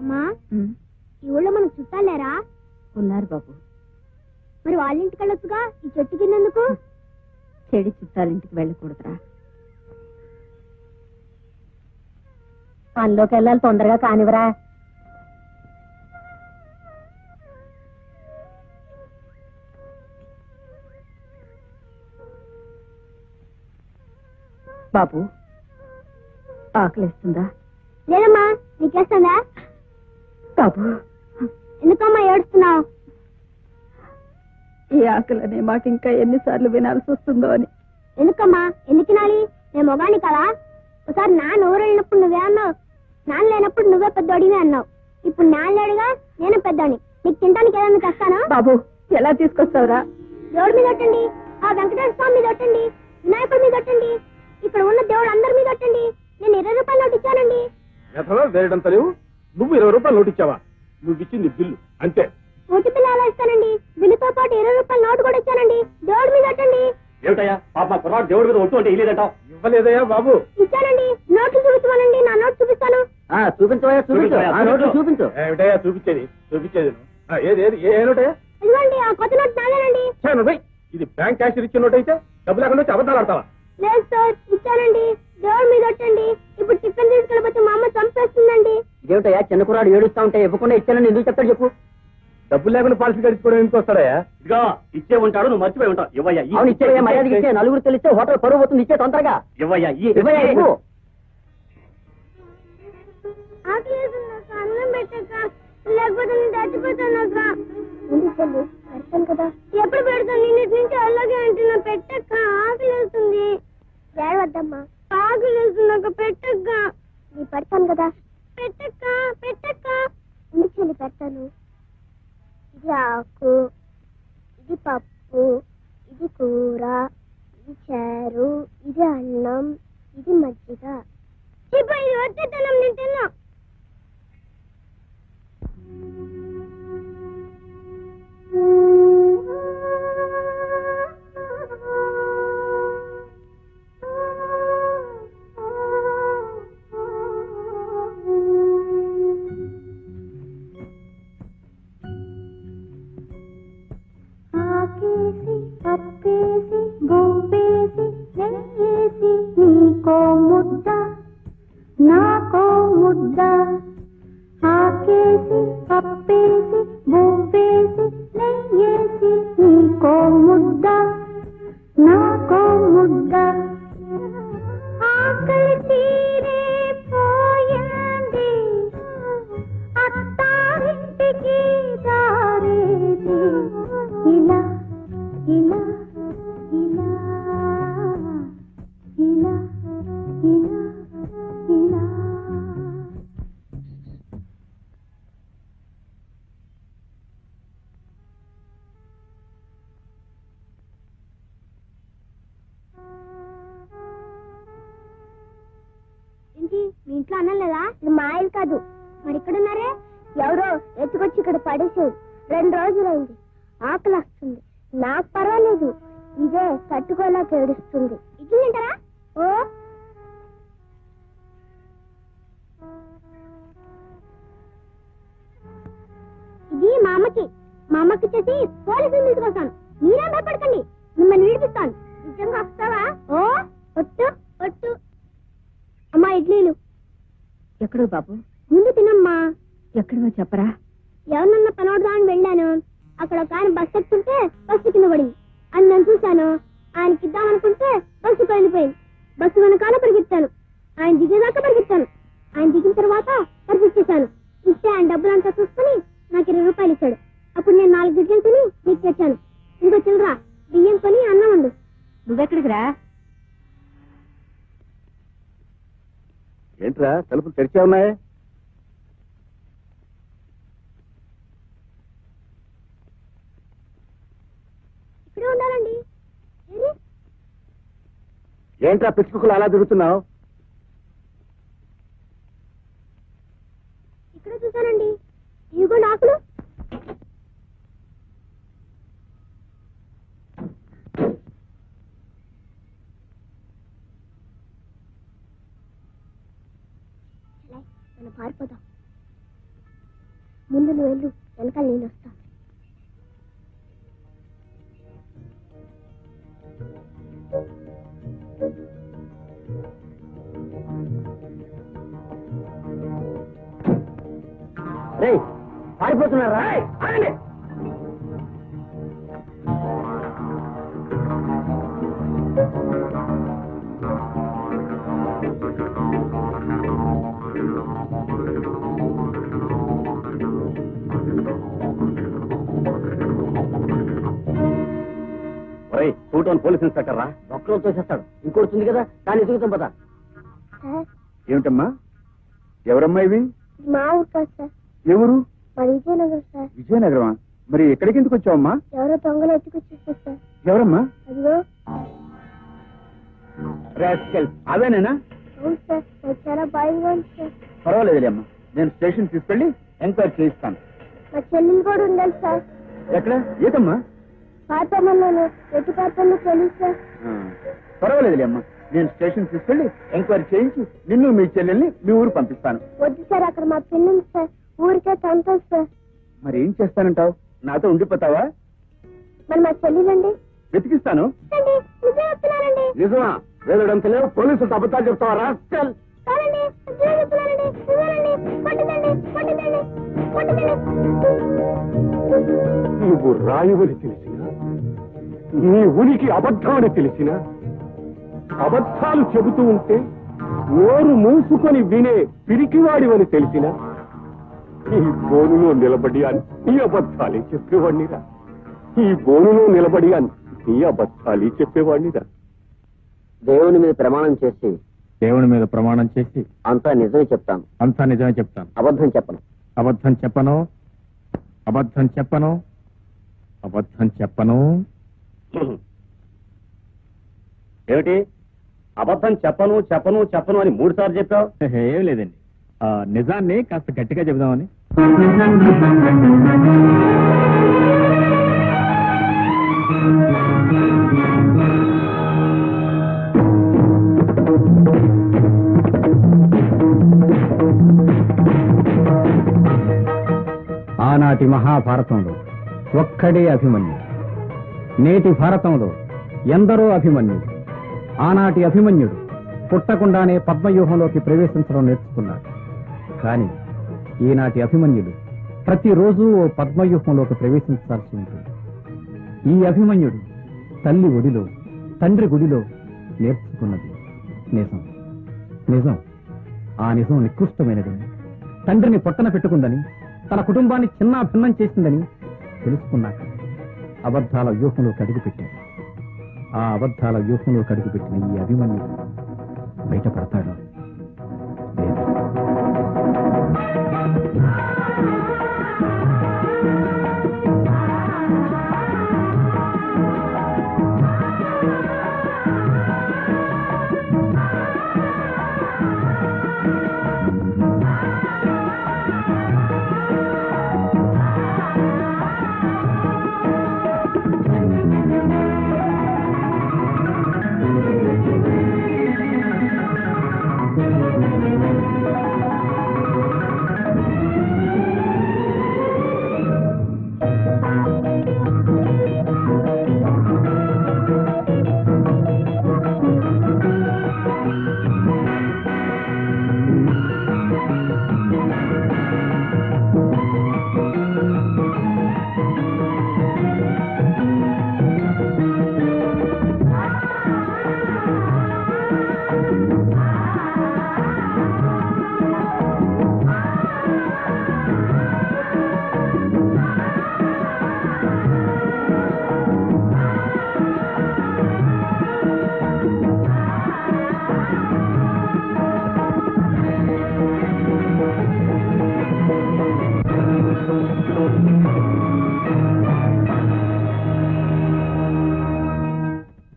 అమ్మా, ఈ ఊళ్ళో మనకు చుట్టాలేరా? ఉన్నారు బాబు. మరి వాళ్ళ ఇంటికి వెళ్ళొచ్చుగా, ఈ చెట్టు కిందెందుకు? చెడి చుట్టాలింటికి వెళ్ళకూడదురా. పనిలోకి వెళ్ళాలి, తొందరగా కానివరా. బాబు, ఆకలిస్తుందా? లేదమ్మా, నీకేస్తుందా? బాబు, ఎందుకమ్మా ఏడుస్తున్నావు? ఈ ఆకలి అనే మాట ఇంకా ఎన్నిసార్లు వినాల్సి వస్తుందో అని. ఎందుకమ్మా, ఎందుకు తినాలి? నేను మొగాని కదా. ఒకసారి నాన్న ఊరు వెళ్ళినప్పుడు నువ్వే అన్నావు, నాన్న లేనప్పుడు నువ్వే పెద్దోడివే అన్నావు. ఇప్పుడు నాన్న లేడుగా, నేను పెద్దోడిని. నీకు తినడానికి ఏదన్నా తెస్తానా? బాబు, ఎలా తీసుకొస్తావురా? దేవుడి మీద ఒట్టండి, ఆ వెంకటేశ్వర స్వామి మీద ఒట్టండి, వినాయకుడి మీద ఒట్టండి, ఇక్కడ ఉన్న దేవుడు అందరి మీద ఒట్టండి. నేను 20 రూపాయలు నోటు ఇచ్చానండి. వేయడంత లేవు. నువ్వు 20 రూపాయలు నోటు ఇచ్చావా? నువ్వు ఇచ్చింది బిల్లు అంతే. ఓటు బిల్లు అలా ఇస్తానండి, బిల్లుతో పాటు 20 రూపాయలు నోటు కూడా ఇచ్చానండి. దేవుడి మీద ఒట్టండి. ఏమిటయ్యా పాప కుర్రాడు దేవుడి మీద ఒట్టు అంటే ఇల్లేదంటావు? ఇవ్వలేదయ్యా బాబు. ఇచ్చానండి, నోట్లు చూపించమనండి, నా నోటు చూపిస్తాను. చూపించు. ఏమిటయ్యా చూపించేది? ఏది ఏ నోటయ్యా? ఇదిగోండి, ఆ కొత్త నోటు నాదేనండి. ఇది బ్యాంక్ క్యాషియర్ ఇచ్చిన నోట్ అయితే డబ్బు లేకుండా వచ్చి అబద్ధాలు ఆడతావా? లేదు సార్, ఇచ్చానండి. దేవుడి మీద ఒట్టండి. ఇప్పుడు టిఫిన్ తీసుకెళ్ళబోతే మా అమ్మ చంపేస్తుందండి. ఇదేమిటయ్యా, చిన్న కుర్రాడు ఏడుస్తా ఉంటే ఇవ్వకుండా ఇచ్చానని ఎందుకు చెప్తాడు చెప్పు? డబ్బులు లేకుండా పాలసీ గడిచుకోవడం ఎందుకు వస్తాడయ్యా? ఇదిగా ఇచ్చే ఉంటాడు, నువ్వు మర్చిపోయి ఉంటావు. ఇవ్వయ్యా. అవును, ఇచ్చే మర్యాదకి ఇచ్చే. నలుగురు తెలిస్తే హోటల్ పరువు పోతుంది. ఇచ్చే తొందరగా ఇవ్వయ్యా. ఇవ్వు. అన్నం పెట్టక, లేకపోతే నేను చచ్చిపోతానక్క. పెడతాను కదా. ఎప్పుడు పెడతాను? నిన్నటి నుంచి అలాగే అంటున్నా. పెట్టక్క, ఆకలి వేస్తుంది. ఏడవద్దమ్మా, ఆకలి వేస్తుందక్క. పెట్టక్క. నీ పెడతాను కదా. పెట్టక్క, పెట్టక్క. ఎందుకు చెల్లి పెడతాను. ఇది ఆకు, ఇది పప్పు, ఇది కూర, ఇది చారు, ఇది అన్నం, ఇది మజ్జిగ. ఇప్పుడు ఇది వచ్చేతనం నేను తిన్నా. ఆకేసి పప్పేసి బొబ్బేసి నెయ్యేసి నీకో ముద్ద నాకో ముద్ద. ఆకేసి పప్పేసి బొబ్బేసి నెయ్యేసి నీకో ముద్ద నాకో ముద్ద. ఆకలి తీరే పోయింది, అత్తారింటికి దారేది. ఇలా ఇలా ఇలా ఇలా ఇలా ఇలా. ఏంటి, మీ ఇంట్లో అన్నం లేదా? ఇది మా ఇల్లు కాదు. మరి ఇక్కడున్నారే? ఎవరో ఎత్తుకొచ్చి ఇక్కడ పడేసేది. 2 రోజులైంది. ఆకలి వస్తుంది. నాకు పర్వాలేదు, ఇదే తట్టుకోలేక ఏడుస్తుంది. ఇడ్లీ తింటారా? ఓ ఇది మా అమ్మకి. మా అమ్మకి చేసి పోలీసులు తీసుకొస్తాను. మీరే భయపడకండి, మిమ్మల్ని విడిపిస్తాను. నిజంగా వస్తావా? ఓ ఒట్టు ఒట్టు. అమ్మా, ఇడ్లీలు. ఎక్కడో బాబు? ముందు తినమ్మా. ఎక్కడో చెప్పరా? ఎవరినన్నా పనవడదామని వెళ్ళాను. అక్కడ ఒక ఆయన బస్సు ఎక్కుతుంటే బస్సు కింద పడింది. అని నేను చూశాను. ఆయనకి ఇద్దామనుకుంటే బస్సు వెళ్ళిపోయింది. బస్సు వెనకాల పరిగెత్తాను. ఆయన దిగేదాకా పరిగెత్తాను. ఆయన దిగిన తర్వాత పర్సు ఇచ్చేశాను. ఇస్తే ఆయన డబ్బులంతా చూసుకుని నాకు 20 రూపాయలు ఇచ్చాడు. అప్పుడు నేను 4 గిడ్డలు తిని నీకు తెచ్చాను. ఇంకో చిల్లరా బియ్యం కొని అన్నం వండు. నువ్వెక్కడికి రా? ఏంట్రా తలుపులు తెరిచే ఉన్నాయి? ఇక్కడే ఉండాలండి. ఏంట్రా పిచ్చుకులు అలా తిరుగుతున్నావు? ఇక్కడే చూశానండి. ఇదిగో ఆకులు. మనం పారిపోదాం. ముందు నువ్వు వెళ్ళు, వెనకాల నేను వస్తా. రేయ్ పారిపోతున్నారా? పోలీస్ ఇన్స్పెక్టర్ రా, ఒక్కలో తోసేస్తాడు. ఇంకోటి కదా దాన్ని ఎదుగుతాం పదా. సార్, ఏమిటమ్మా? ఎవరమ్మా ఇవి? మా ఊరు కాదు సార్, ఎవరు? మా విజయనగరం సార్. విజయనగరమా? మరి ఎక్కడికి ఎందుకు వచ్చావమ్మా? ఎవరో దొంగలు ఎత్తుకొచ్చేస్తారు సార్. ఎవరమ్మా? అదిగో. అవేనేనా? అవును సార్, నాకు చాలా భయంగా ఉంది సార్. పర్వాలేదులే అమ్మా, నేను స్టేషన్ తీసుకెళ్ళి ఎంక్వైరీ చేయిస్తాను. మా చెల్లెలు కూడా ఉండాలి సార్. ఎక్కడ? ఏటమ్మా? పాతమన్నాను, ఎటు పాత్రలో తెలియదు సార్. పర్వాలేదులే అమ్మా, నేను స్టేషన్ తీసుకెళ్ళి ఎంక్వైరీ చేయించి నిన్ను మీ చెల్లెల్ని మీ ఊరు పంపిస్తాను. వద్దు సార్, అక్కడ మా పిల్ల ఉంది సార్, ఊరికే తంతారు సార్. మరి ఏం చేస్తానంటావు? నాతో ఉండిపోతావా? మరి మా చెల్లెలండి వెతికిస్తాను. నిజం చెప్తున్నానండి. నిజమా? వేదడంత లేవు, పోలీసులు అబద్ధాలు చెప్తావా రాస్కల్? కాదండి, నిజం చెప్తున్నానండి. నిజమేనండి. పట్టుదండి, పట్టుదండి, పట్టుదండి. నువ్వు రాయువని తెలిసినా, నీ ఉనికి అబద్ధం అని తెలిసినా, అబద్ధాలు చెబుతూ ఉంటే నోరు మూసుకొని వినే పిరికివాడివని తెలిసినా, ఈ బోనులో నిలబడి నీ అబద్ధాలే చెప్పేవాడినిరా. ఈ బోనులో నిలబడి నీ అబద్ధాలే చెప్పేవాడినిరా. దేవుని మీద ప్రమాణం చేసి దేవుని మీద ప్రమాణం చేసి అంతా నిజమే చెప్తాను. అంతా నిజమే చెప్తాను. అబద్ధం చెప్పను. అబద్ధం చెప్పను. అబద్ధం చెప్పను. అబద్ధం చెప్పను. ఏమిటి? అబద్ధం చెప్పను చెప్పను చెప్పను అని 3 సార్లు చెప్పావు? ఏం లేదండి, నిజాన్ని కాస్త గట్టిగా చెబుదామని. ఆనాటి మహాభారతంలో ఒక్కడే అభిమన్యుడు, నేటి భారతంలో ఎందరో అభిమన్యుడు. ఆనాటి అభిమన్యుడు పుట్టకుండానే పద్మవ్యూహంలోకి ప్రవేశించడం నేర్చుకున్నాడు. కానీ ఈనాటి అభిమన్యుడు ప్రతిరోజు ఓ పద్మవ్యూహంలోకి ప్రవేశించాల్సి ఉంటుంది. ఈ అభిమన్యుడు తల్లి ఒడిలో, తండ్రి గుడిలో నేర్చుకున్నది నిజం. నిజం, ఆ నిజం నికృష్టమైనదని, తండ్రిని పొట్టన పెట్టుకుందని, తన కుటుంబాన్ని చిన్న భిన్నం చేసిందని తెలుసుకున్నాక అబద్ధాల వ్యూహంలోకి అడుగుపెట్టాడు. ఆ అబద్ధాల వ్యూహంలోకి అడుగుపెట్టిన ఈ అభిమన్యుడు బయటపడతాడు.